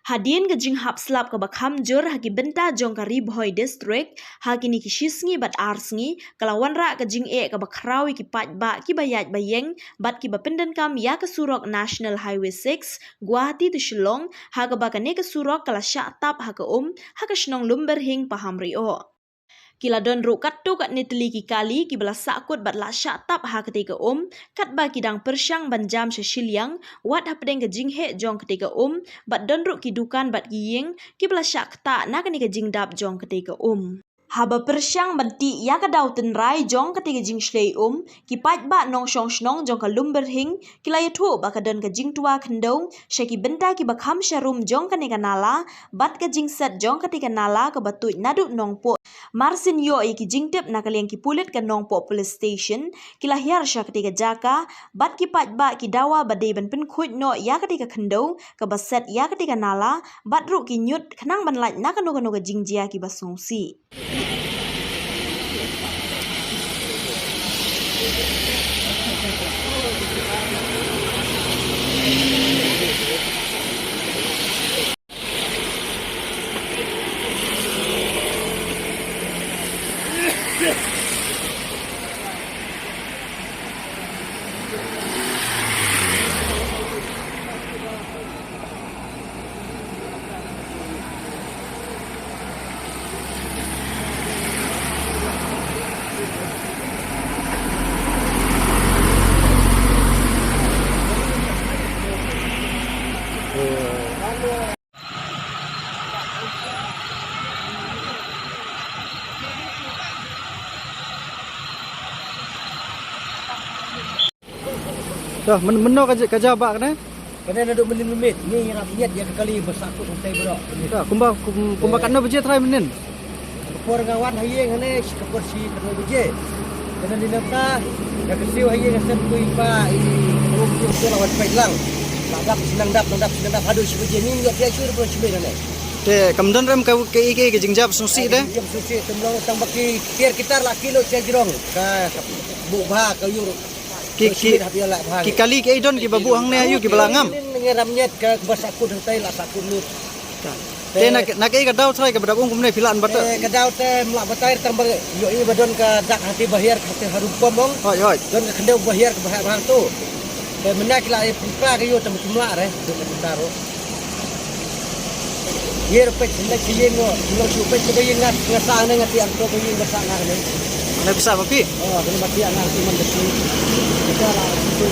Hadin gejing hap slap ke bakam jur haki benta jong ka Ribhoi district haki ni kishisngi bat arsngi kalawan ra gejing ke bakrawi ki pat ba ki bayat bayeng bat ki bapenden kam ya ke surok National Highway 6 Guwahati to Shillong haka bakane ke surok kala syak tap haka haka shnong lumber hing paham rio. Kila don ru katu kat nitli ki kali ki bala sakut bat la syak tap ha ketika kat ba kidang persyang ban jam syashiliang wat ha pedeng ke jing he jong ketika bat don ru ki dukan bat giyeng ki bala syak tak na kani ke jing dap jong ketika Haba persyang banti ya ka daw tenrai jong ketika jing shlei ki pat ba nong shong shnong jong ka lumber hing kila ya thu ba ka don ka jing tua kendong syaki benda ki bakham sharum jong ka ni nala bat ka jing set jong ketika nala ka batu nadu nong po Marsin yo ki jing tip na kaliang ki pulit ka nong po police station kila hiar sya ketika jaka bat ki pat ba ki dawa badai ban pen khut no ya ketika kendong ka baset ya ketika nala bat ru ki nyut kenang ban laj na ka no ka jing jia ki basongsi. Dah meno kerja bak kena. Kena duduk menit-menit. Ni rakyat yang kali bersakut santai berak. Dah kumba kana beje try menen. Kepor ngawan hayeng hane kepor si kena beje. Kena dinamka ya kesiu hayeng asen kui pa ini rumput tu lawan pailang. Lagap senang dap aduh si beje ni ngak dia sur pun cemai hane. Te kamdan rem ka ke jingjap susi deh. Jam susi temlong tang baki kir kita lah kilo cajrong ka bu bah ka yur. Ki kali ke idon ki babu hang ne ayu ki balangam. Ni ramnyet ka bersakut santai lah sakut lut. Te nak ke kadau try ke badabung kumne filan bata. Kadau te melak batair tang yo ini badon ka dak hati bahir hati harum pomong. Hoi. Don ka kendau bahir ke bahar tu. Te menak la e pumpa ke yo tem semlak re tu taro. Yer pet nak yengo, lo supet ke yengat ngasang ne ngati anto ke yeng ngasang ne. Mana bisa papi? Oh, kena mati anak tu mendesi. Kita lah tu